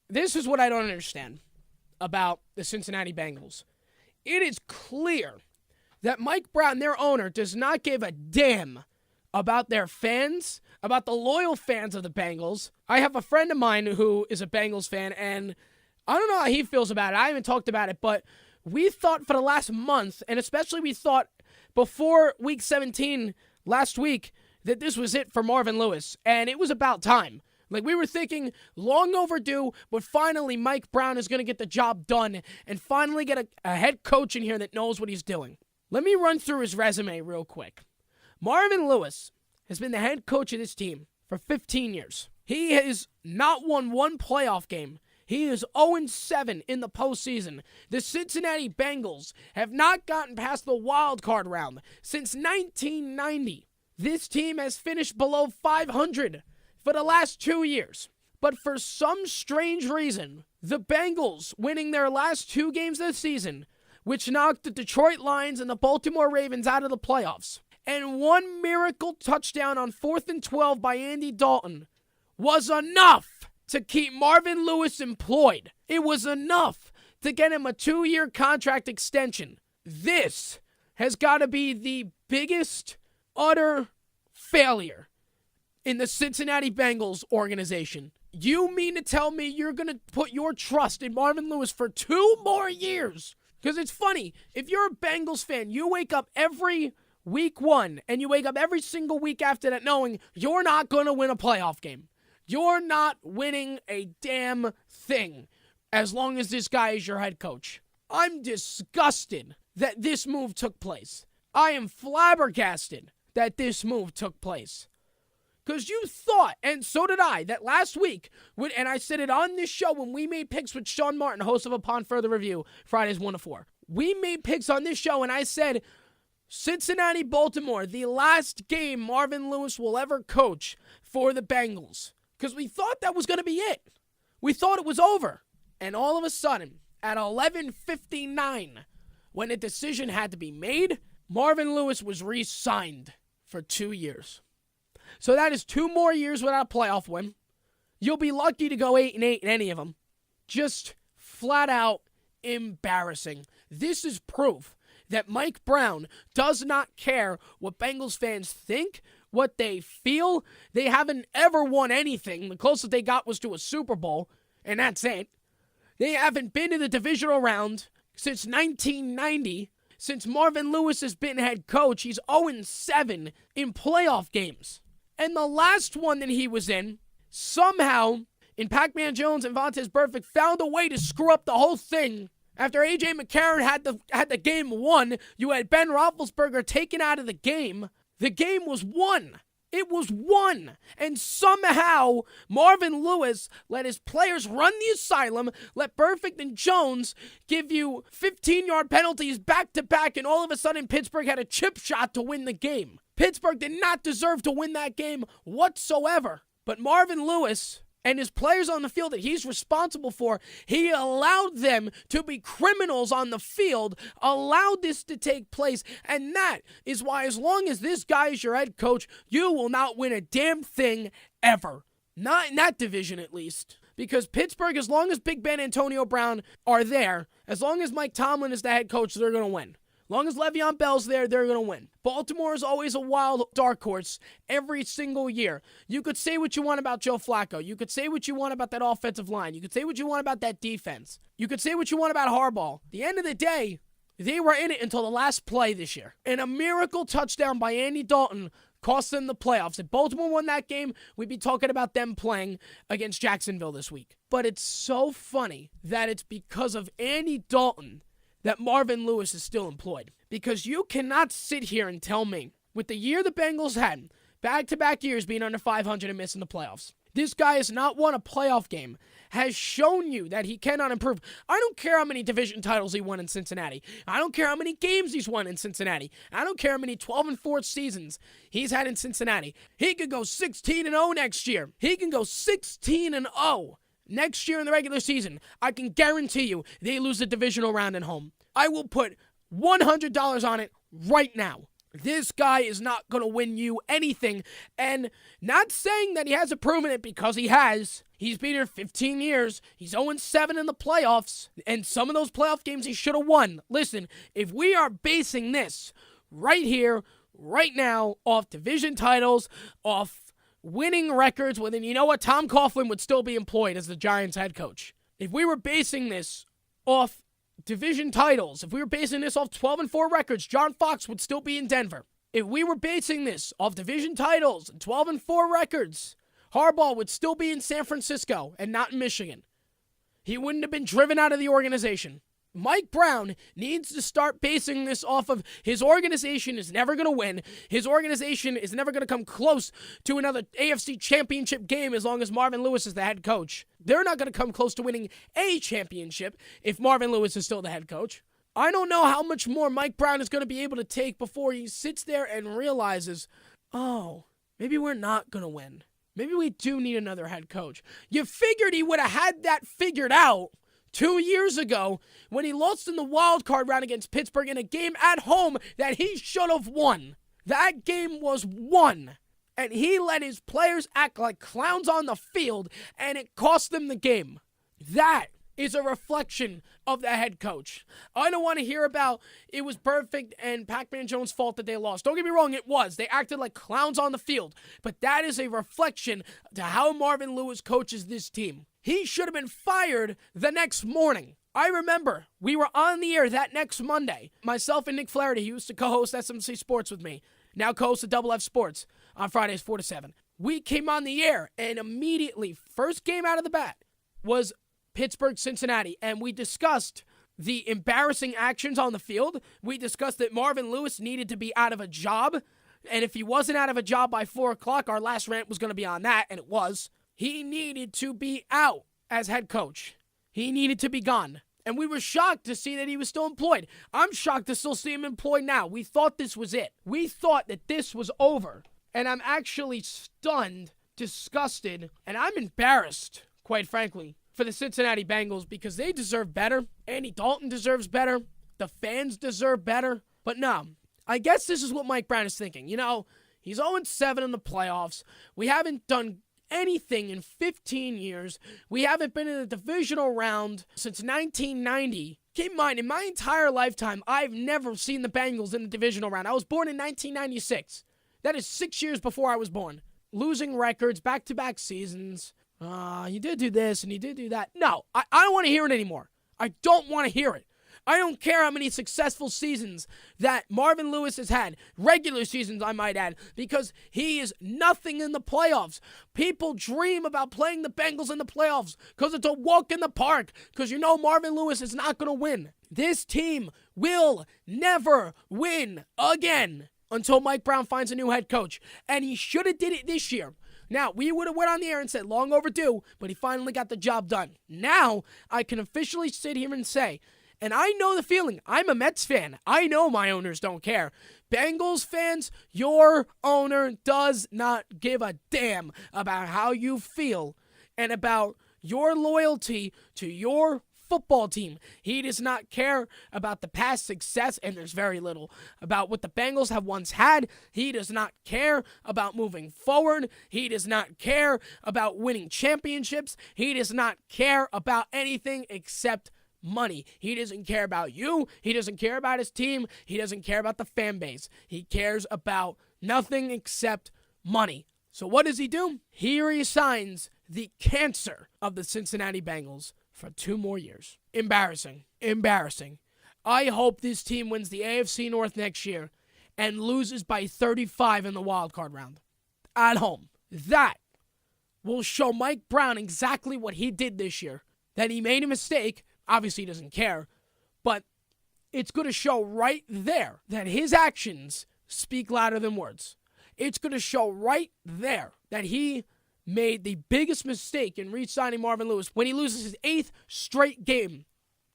This is what I don't understand about the Cincinnati Bengals. It is clear that Mike Brown, their owner, does not give a damn about their fans, about the loyal fans of the Bengals. I have a friend of mine who is a Bengals fan, and I don't know how he feels about it. I haven't talked about it, but we thought for the last month, and especially we thought before Week 17 last week, that this was it for Marvin Lewis, and it was about time. Like, we were thinking long overdue, but finally Mike Brown is going to get the job done and finally get a head coach in here that knows what he's doing. Let me run through his resume real quick. Marvin Lewis has been the head coach of this team for 15 years. He has not won one playoff game. He is 0-7 in the postseason. The Cincinnati Bengals have not gotten past the wild card round since 1990. This team has finished below 500 for the last 2 years. But for some strange reason, the Bengals winning their last 2 games this season, which knocked the Detroit Lions and the Baltimore Ravens out of the playoffs, and one miracle touchdown on 4th and 12 by Andy Dalton, was enough to keep Marvin Lewis employed. It was enough to get him a 2-year contract extension. This has got to be the biggest utter failure in the Cincinnati Bengals organization. You mean to tell me you're going to put your trust in Marvin Lewis for 2 more years? Because it's funny, if you're a Bengals fan, you wake up every week 1 and you wake up every single week after that knowing you're not going to win a playoff game. You're not winning a damn thing as long as this guy is your head coach. I'm disgusted that this move took place. I am flabbergasted that this move took place. Because you thought, and so did I, that last week, and I said it on this show when we made picks with Sean Martin, host of Upon Further Review, Fridays 1 to 4. We made picks on this show, and I said, Cincinnati-Baltimore, the last game Marvin Lewis will ever coach for the Bengals. Because we thought that was going to be it. We thought it was over. And all of a sudden, at 11:59, when a decision had to be made, Marvin Lewis was re-signed for 2 years. So that is 2 more years without a playoff win. You'll be lucky to go 8-8 in any of them. Just flat out embarrassing. This is proof that Mike Brown does not care what Bengals fans think, what they feel. They haven't ever won anything. The closest they got was to a Super Bowl, and that's it. They haven't been to the divisional round since 1990. Since Marvin Lewis has been head coach, he's 0-7 in playoff games. And the last one that he was in, somehow, in Pac-Man Jones and Vontaze Burfict found a way to screw up the whole thing. After A.J. McCarron had the game won, you had Ben Roethlisberger taken out of the game. The game was won. It was won. And somehow, Marvin Lewis let his players run the asylum, let Burfict and Jones give you 15-yard penalties back-to-back, and all of a sudden Pittsburgh had a chip shot to win the game. Pittsburgh did not deserve to win that game whatsoever. But Marvin Lewis and his players on the field that he's responsible for, he allowed them to be criminals on the field, allowed this to take place, and that is why as long as this guy is your head coach, you will not win a damn thing ever. Not in that division, at least. Because Pittsburgh, as long as Big Ben and Antonio Brown are there, as long as Mike Tomlin is the head coach, they're going to win. As long as Le'Veon Bell's there, they're going to win. Baltimore is always a wild dark horse every single year. You could say what you want about Joe Flacco. You could say what you want about that offensive line. You could say what you want about that defense. You could say what you want about Harbaugh. At the end of the day, they were in it until the last play this year. And a miracle touchdown by Andy Dalton cost them the playoffs. If Baltimore won that game, we'd be talking about them playing against Jacksonville this week. But it's so funny that it's because of Andy Dalton that Marvin Lewis is still employed. Because you cannot sit here and tell me, with the year the Bengals had, back-to-back years being under 500 and missing the playoffs, this guy has not won a playoff game, has shown you that he cannot improve. I don't care how many division titles he won in Cincinnati. I don't care how many games he's won in Cincinnati. I don't care how many 12-4 seasons he's had in Cincinnati. He could go 16-0 next year. He can go 16-0. Next year in the regular season, I can guarantee you they lose the divisional round at home. I will put $100 on it right now. This guy is not going to win you anything. And not saying that he hasn't proven it, because he has. He's been here 15 years. He's 0-7 in the playoffs, and some of those playoff games he should have won. Listen, if we are basing this right here, right now, off division titles, off winning records, well, then you know what? Tom Coughlin would still be employed as the Giants head coach. If we were basing this off division titles, if we were basing this off 12-4 records, John Fox would still be in Denver. If we were basing this off division titles and 12-4 records, Harbaugh would still be in San Francisco and not in Michigan. He wouldn't have been driven out of the organization. Mike Brown needs to start basing this off of his organization is never going to win. His organization is never going to come close to another AFC championship game as long as Marvin Lewis is the head coach. They're not going to come close to winning a championship if Marvin Lewis is still the head coach. I don't know how much more Mike Brown is going to be able to take before he sits there and realizes, oh, maybe we're not going to win. Maybe we do need another head coach. You figured he would have had that figured out 2 years ago when he lost in the wild card round against Pittsburgh in a game at home that he should have won. That game was won, and he let his players act like clowns on the field, and it cost them the game. That is a reflection of the head coach. I don't want to hear about it was perfect and Pac-Man Jones' fault that they lost. Don't get me wrong, it was. They acted like clowns on the field. But that is a reflection to how Marvin Lewis coaches this team. He should have been fired the next morning. I remember we were on the air that next Monday. Myself and Nick Flaherty, he used to co-host SMC Sports with me, now co-host at Double F Sports on Fridays 4 to 7. We came on the air, and immediately, first game out of the bat was Pittsburgh, Cincinnati, and we discussed the embarrassing actions on the field. We discussed that Marvin Lewis needed to be out of a job, and if he wasn't out of a job by 4 o'clock, our last rant was going to be on that, and it was. He needed to be out as head coach. He needed to be gone, and we were shocked to see that he was still employed. I'm shocked to still see him employed now. We thought this was it. We thought that this was over, and I'm actually stunned, disgusted, and I'm embarrassed, quite frankly, for the Cincinnati Bengals because they deserve better. Andy Dalton deserves better. The fans deserve better. But no, I guess this is what Mike Brown is thinking. You know, he's 0-7 in the playoffs. We haven't done anything in 15 years. We haven't been in a divisional round since 1990. Keep in mind, in my entire lifetime, I've never seen the Bengals in a divisional round. I was born in 1996. That is 6 years before I was born. Losing records, back-to-back seasons. You did do this and you did do that. No, I don't want to hear it anymore. I don't want to hear it. I don't care how many successful seasons that Marvin Lewis has had, regular seasons I might add, because he is nothing in the playoffs. People dream about playing the Bengals in the playoffs because it's a walk in the park, because you know Marvin Lewis is not going to win. This team will never win again until Mike Brown finds a new head coach, and he should have did it this year. Now, we would have went on the air and said long overdue, but he finally got the job done. Now, I can officially sit here and say, and I know the feeling. I'm a Mets fan. I know my owners don't care. Bengals fans, your owner does not give a damn about how you feel and about your loyalty to your football team. He does not care about the past success, and there's very little about what the Bengals have once had. He does not care about moving forward. He does not care about winning championships. He does not care about anything except money. He doesn't care about you. He doesn't care about his team. He doesn't care about the fan base. He cares about nothing except money. So what does he do? He resigns the cancer of the Cincinnati Bengals for 2 more years. Embarrassing. Embarrassing. I hope this team wins the AFC North next year and loses by 35 in the wild card round. At home. That will show Mike Brown exactly what he did this year. That he made a mistake. Obviously, he doesn't care. But it's going to show right there that his actions speak louder than words. It's going to show right there that he made the biggest mistake in re-signing Marvin Lewis when he loses his 8th straight game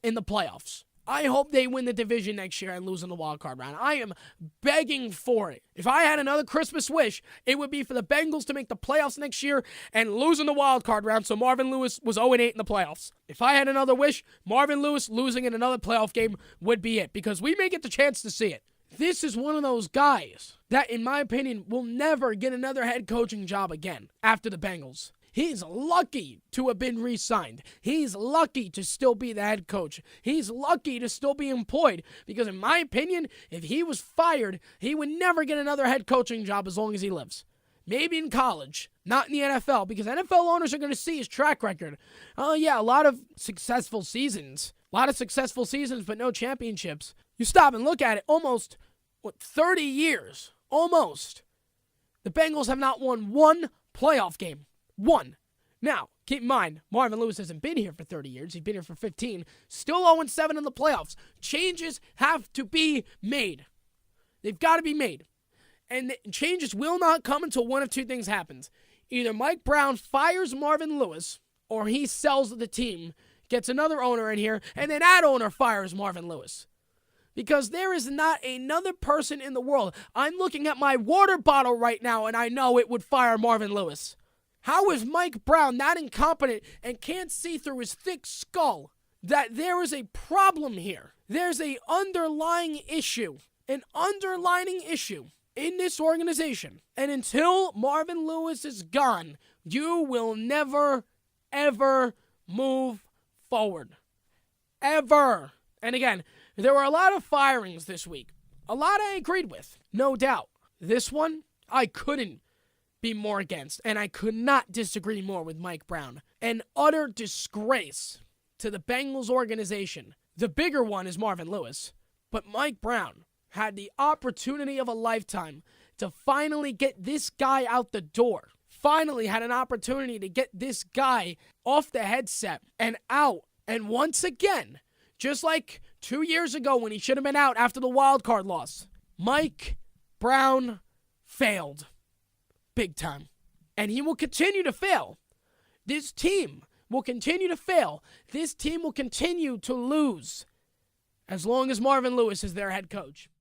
in the playoffs. I hope they win the division next year and lose in the wild card round. I am begging for it. If I had another Christmas wish, it would be for the Bengals to make the playoffs next year and lose in the wild card round so Marvin Lewis was 0-8 in the playoffs. If I had another wish, Marvin Lewis losing in another playoff game would be it, because we may get the chance to see it. This is one of those guys that, in my opinion, will never get another head coaching job again after the Bengals. He's lucky to have been re-signed. He's lucky to still be the head coach. He's lucky to still be employed because, in my opinion, if he was fired, he would never get another head coaching job as long as he lives. Maybe in college, not in the NFL, because NFL owners are going to see his track record. Oh, yeah, a lot of successful seasons. But no championships. You stop and look at it, almost, 30 years? Almost. The Bengals have not won one playoff game. One. Now, keep in mind, Marvin Lewis hasn't been here for 30 years. He's been here for 15. Still 0-7 in the playoffs. Changes have to be made. They've got to be made. And changes will not come until one of two things happens. Either Mike Brown fires Marvin Lewis, or he sells the team, gets another owner in here, and then that owner fires Marvin Lewis. Because there is not another person in the world. I'm looking at my water bottle right now, and I know it would fire Marvin Lewis. How is Mike Brown that incompetent and can't see through his thick skull that there is a problem here? There's an underlying issue in this organization. And until Marvin Lewis is gone, you will never, ever move forward. Ever. And again, there were a lot of firings this week. A lot I agreed with, no doubt. This one, I couldn't be more against, and I could not disagree more with Mike Brown. An utter disgrace to the Bengals organization. The bigger one is Marvin Lewis, but Mike Brown had the opportunity of a lifetime to finally get this guy out the door. Finally had an opportunity to get this guy off the headset and out. And once again, just like 2 years ago when he should have been out after the wild card loss, Mike Brown failed. Big time. And he will continue to fail. This team will continue to fail. This team will continue to lose as long as Marvin Lewis is their head coach.